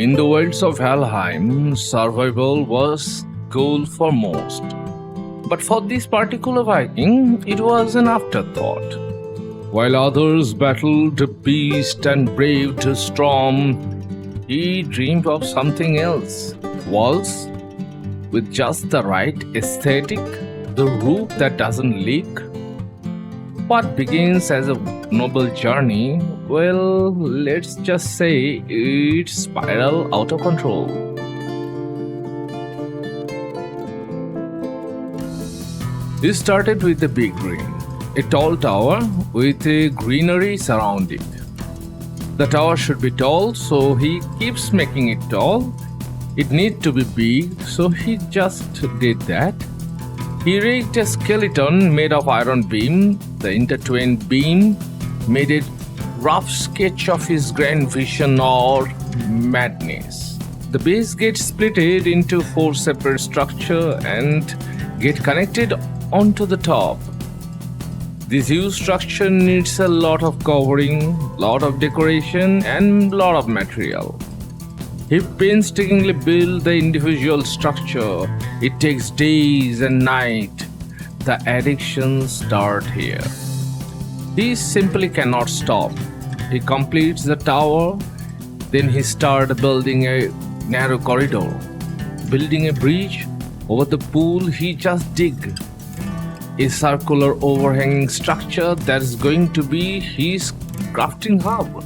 In the wilds of Valheim, survival was goal for most. But for this particular Viking, it was an afterthought. While others battled the beast and braved the storm, he dreamed of something else. Walls with just the right aesthetic, the roof that doesn't leak. What begins as a noble journey, well, let's just say it spiraled out of control. He started with a big ring, a tall tower with a greenery surrounding. The tower should be tall, so he keeps making it tall. It needs to be big, so he just did that. He rigged a skeleton made of iron beam. The intertwined beam made a rough sketch of his grand vision or madness. The base gets splitted into 4 separate structures and get connected onto the top. This huge structure needs a lot of covering, lot of decoration, and lot of material. He painstakingly built the individual structure. It takes days and nights. The addictions start here. He simply cannot stop. He completes the tower, then he starts building a narrow corridor, building a bridge over the pool he just dug. A circular overhanging structure that is going to be his crafting hub.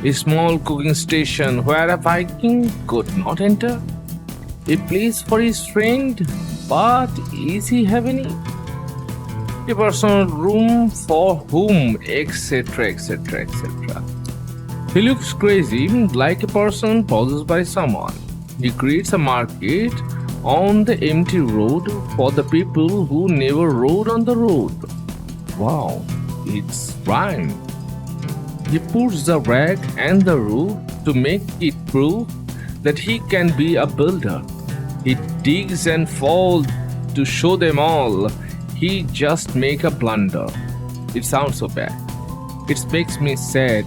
A small cooking station where a Viking could not enter. A place for his friend, but is he have any? A personal room for whom, etc., etc., etc. He looks crazy, like a person possessed by someone. He creates a market on the empty road for the people who never rode on the road. Wow, it's rhyme. He puts the rag and the roof to make it prove that he can be a builder. He digs and falls to show them all. He just make a blunder. It sounds so bad. It makes me sad.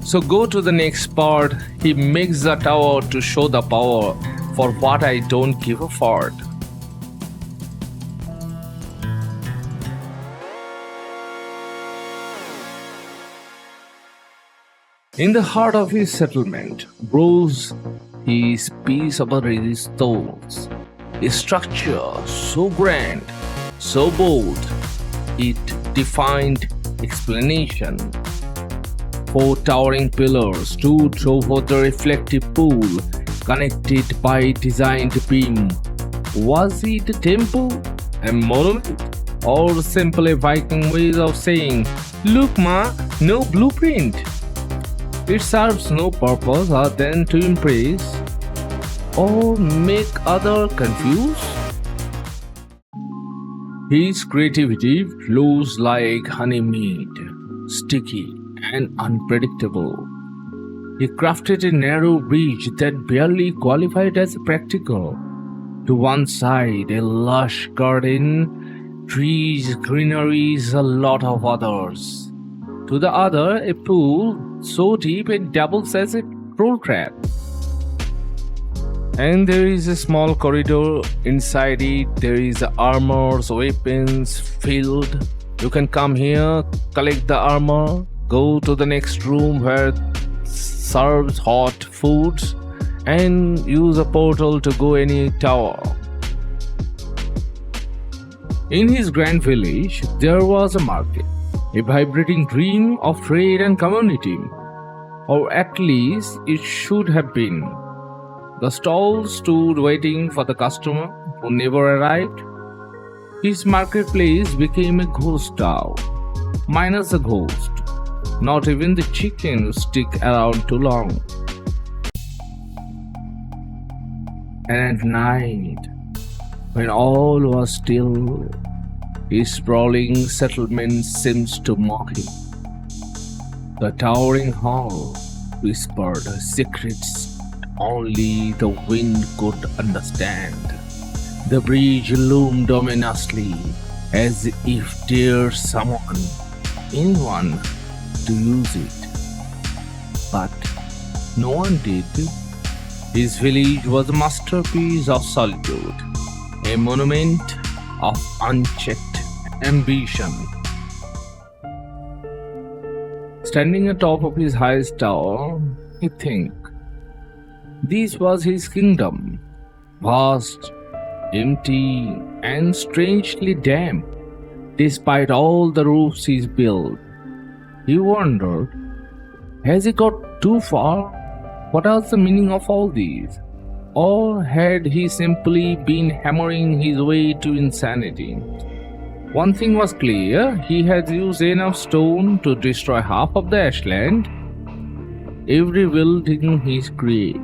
So go to the next part. He makes the tower to show the power for what I don't give a fart. In the heart of his settlement rose his peace about his thoughts. A structure so grand, so bold, it defied explanation. 4 towering pillars stood over the reflective pool, connected by designed beam. Was it a temple, a monument, or simply a Viking way of saying, "Look ma, no blueprint"? It serves no purpose other than to impress or make others confused. His creativity flows like honey mead, sticky and unpredictable. He crafted a narrow bridge that barely qualified as practical. To one side, a lush garden, trees, greeneries, a lot of others. To the other, a pool so deep it doubles as a troll trap. And there is a small corridor. Inside it, there is armors, weapons, field. You can come here, collect the armor, go to the next room where serves hot foods, and use a portal to go any tower. In his grand village, there was a market, a vibrating dream of trade and community, or at least it should have been. The stalls stood waiting for the customer who never arrived. His marketplace became a ghost town, minus the ghost. Not even the chickens stick around too long. And at night, when all was still, his sprawling settlement seems to mock him. The towering hall whispered secrets only the wind could understand. The bridge loomed ominously, as if dared summon anyone to use it. But no one did. His village was a masterpiece of solitude, a monument of unchecked ambition. Standing atop of his highest tower, he think, this was his kingdom, vast, empty, and strangely damp. Despite all the roofs he's built, he wondered, has he got too far? What was the meaning of all these? Or had he simply been hammering his way to insanity? One thing was clear, he had used enough stone to destroy half of the Ashland. Every building he created,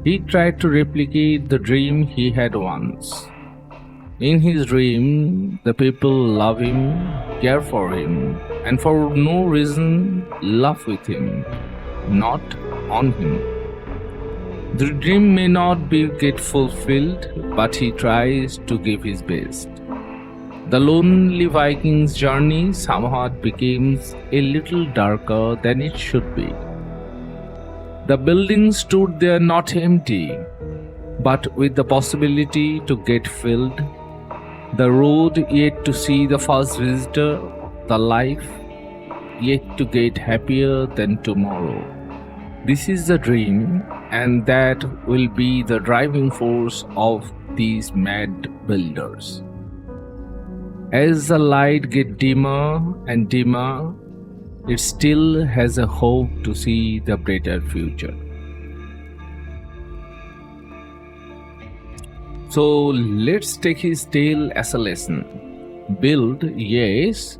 he tried to replicate the dream he had once. In his dream, the people love him, care for him, and for no reason laugh with him, not on him. The dream may not get fulfilled, but he tries to give his best. The lonely Viking's journey somehow becomes a little darker than it should be. The building stood there not empty, but with the possibility to get filled. The road yet to see the first visitor, the life yet to get happier than tomorrow. This is the dream, and that will be the driving force of these mad builders. As the light gets dimmer and dimmer, it still has a hope to see the brighter future. So let's take his tale as a lesson. Build, yes.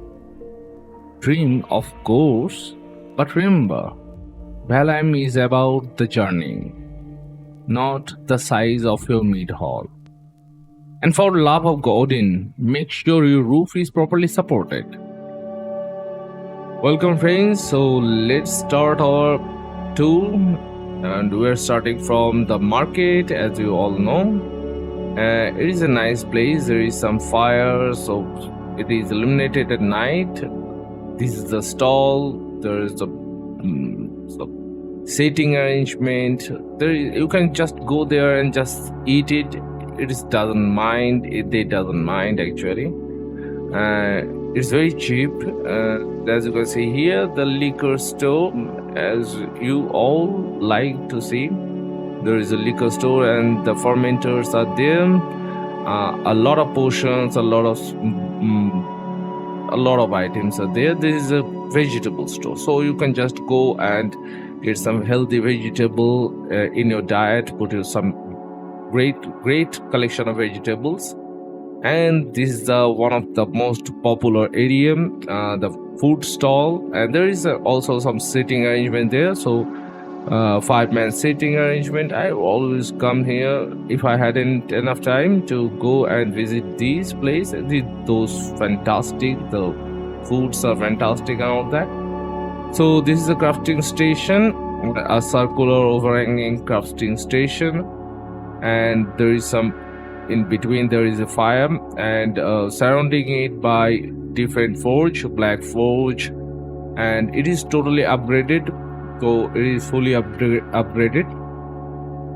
Dream, of course. But remember, Valheim is about the journey, not the size of your mid-hall. And for the love of Odin, make sure your roof is properly supported. Welcome friends, so let's start our tour, and we're starting from the market, as you all know. It is a nice place. There is some fire, so it is illuminated at night. This is the stall. There is the seating arrangement. You can just go there and just eat it. It doesn't mind. They doesn't mind actually. It's very cheap. As you can see here, the liquor store, as you all like to see. There is a liquor store and the fermenters are there. A lot of potions, a lot of items are there. This is a vegetable store, so you can just go and get some healthy vegetable in your diet. Put some great collection of vegetables. And this is one of the most popular area, the food stall, and there is also some seating arrangement there. So 5-man seating arrangement. I always come here if I hadn't enough time to go and visit these places. Those fantastic, the foods are fantastic and all that. So this is a crafting station, a circular overhanging crafting station, and there is some in between. There is a fire, and surrounding it by different forge, black forge, and it is totally upgraded. So it is fully upgraded.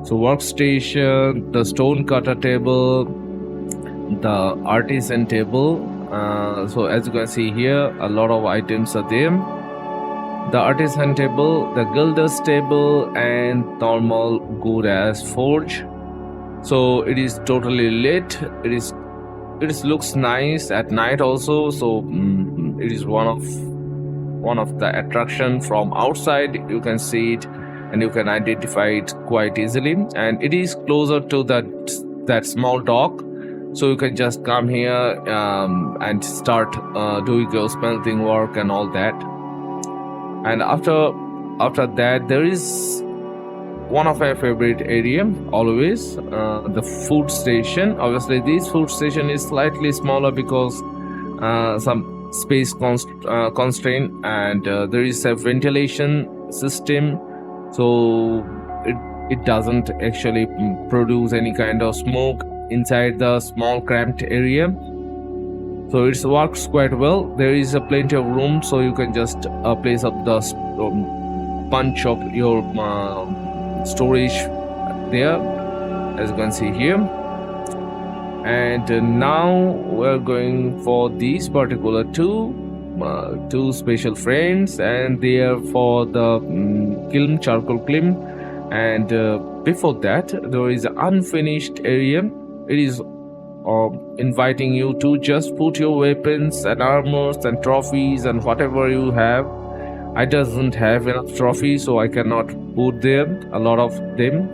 So workstation, the stone cutter table, the artisan table. So as you can see here, a lot of items are there. The artisan table, the gilder's table, and normal good as forge. So it is totally lit. It looks nice at night also. So it is one of the attraction from outside. You can see it and you can identify it quite easily, and it is closer to that small dock, so you can just come here and start doing your smelting work and all that. And after that, there is one of my favorite area always, the food station. Obviously this food station is slightly smaller because some space constraint, and there is a ventilation system, so it doesn't actually produce any kind of smoke inside the small cramped area. So it works quite well. There is a plenty of room, so you can just place up the bunch of your storage there, as you can see here. And now we're going for these particular two special friends, and they are for the charcoal kiln. And before that, there is an unfinished area. It is inviting you to just put your weapons and armors and trophies and whatever you have. I doesn't have enough trophies, so I cannot put there a lot of them.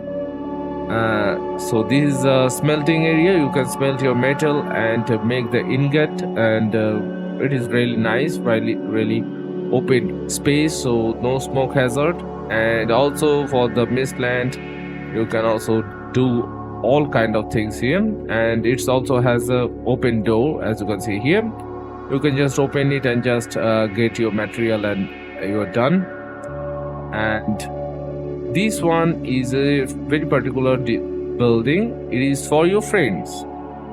So this is a smelting area. You can smelt your metal and make the ingot, and it is really nice, really open space, so no smoke hazard. And also for the mistland, you can also do all kind of things here. And it also has a open door, as you can see here. You can just open it and just get your material, and you're done. And this one is a very particular building. It is for your friends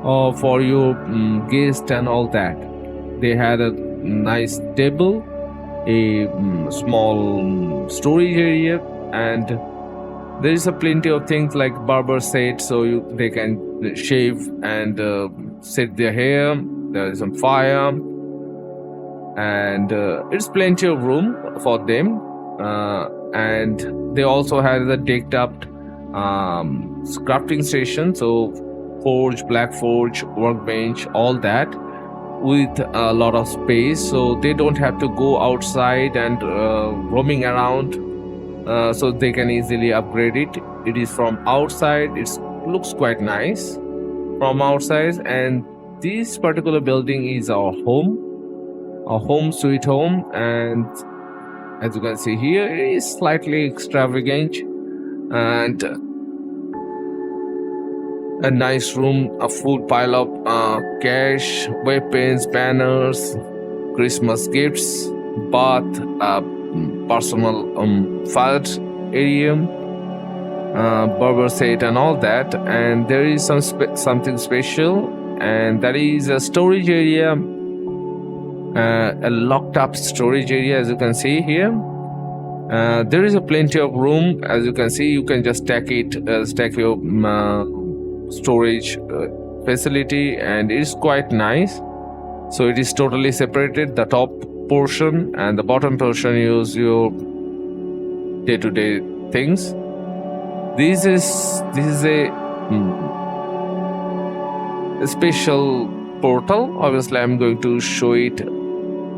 or for your guests and all that. They had a nice table, a small storage area, and there is a plenty of things like barber set, so they can shave and set their hair. There is some fire, and it's plenty of room for them. And they also had the decked up crafting station, so forge, black forge, workbench, all that, with a lot of space, so they don't have to go outside and roaming around, so they can easily upgrade it. It is from outside. It looks quite nice from outside. And this particular building is our home sweet home. And as you can see here, it is slightly extravagant, and a nice room, a full pile of cash, weapons, banners, Christmas gifts, bath, personal fire area, barber set, and all that. And there is something special, and that is a storage area, a locked up storage area, as you can see here. There is a plenty of room, as you can see. You can just stack your storage facility, and it is quite nice. So it is totally separated, the top portion, and the bottom portion use your day-to-day things. This is a special portal. Obviously I'm going to show it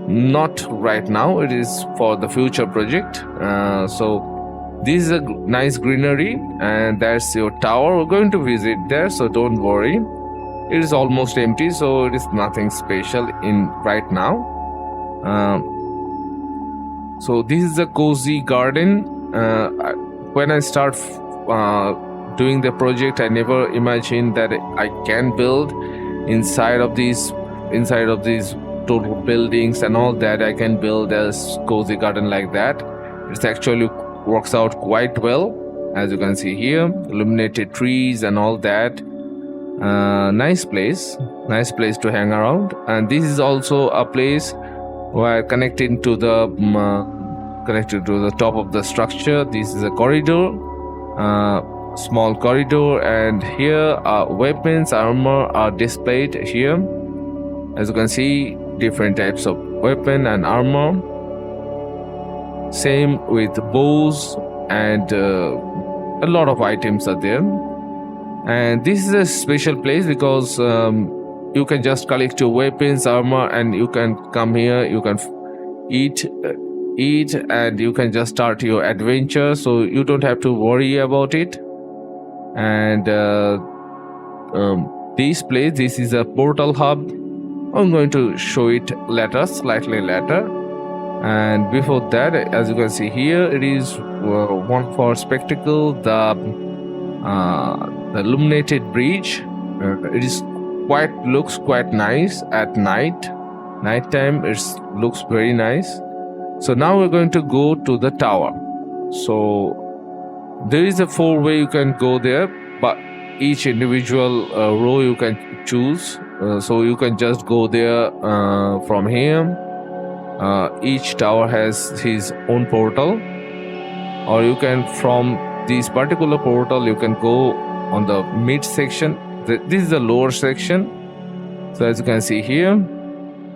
not right now. It is for the future project. So this is a nice greenery, and that's your tower. We're going to visit there, so don't worry. It is almost empty, so it is nothing special in right now. So this is a cozy garden. When I start doing the project, I never imagined that I can build inside of these total buildings and all that. I can build a cozy garden like that. It's actually works out quite well, as you can see here. Illuminated trees and all that. Nice place to hang around. And this is also a place where connected to the top of the structure. This is a corridor, small corridor, and here weapons, armor are displayed here. As you can see, different types of weapon and armor. Same with bows, and a lot of items are there. And this is a special place because you can just collect your weapons, armor, and you can come here. You can eat, and you can just start your adventure. So you don't have to worry about it. And this place, this is a portal hub. I'm going to show it slightly later. And before that, as you can see here, it is one for spectacle, the illuminated bridge. It is looks quite nice at nighttime. It looks very nice. So now we're going to go to the tower. So there is a 4-way you can go there, but each individual row you can choose. So you can just go there from here. Each tower has his own portal, or you can from this particular portal, you can go on the mid section. This is the lower section. So as you can see here,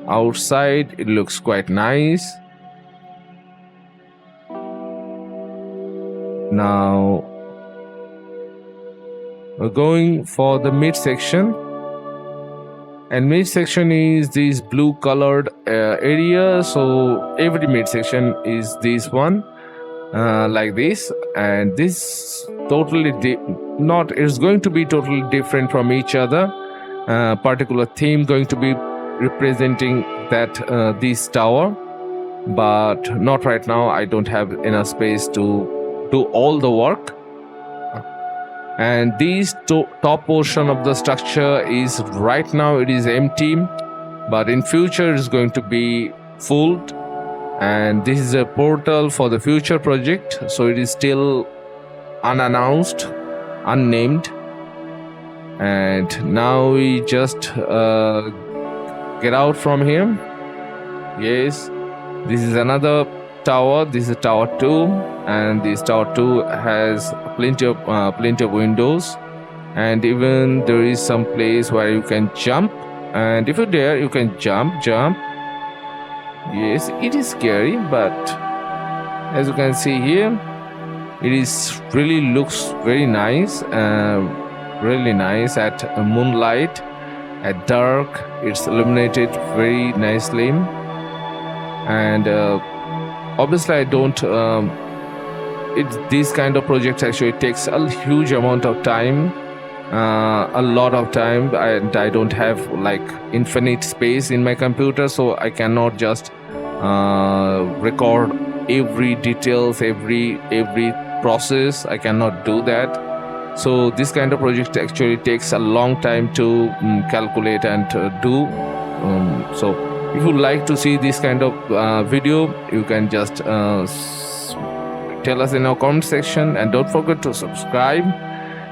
outside it looks quite nice. Now we're going for the mid section, and mid section is this blue colored area. So every mid section is this one, like this, and this totally not it's going to be totally different from each other. Particular theme going to be representing that this tower, but not right now. I don't have enough space to do all the work. And this top portion of the structure is right now it is empty, but in future it's going to be full. And this is a portal for the future project, so it is still unannounced, unnamed. And now we just get out from here. Yes, this is another tower. This is tower 2, and this tower 2 has plenty of windows, and even there is some place where you can jump, and if you dare you can jump. Yes, it is scary, but as you can see here, it is really looks very nice, really nice at moonlight. At dark it's illuminated very nicely. And obviously I don't this kind of project actually takes a huge amount of time, a lot of time, and I don't have like infinite space in my computer, so I cannot just record every details, every process. I cannot do that. So this kind of project actually takes a long time to calculate and do. So if you like to see this kind of video, you can just tell us in our comment section, and don't forget to subscribe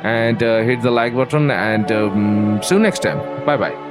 and hit the like button, and see you next time. Bye bye.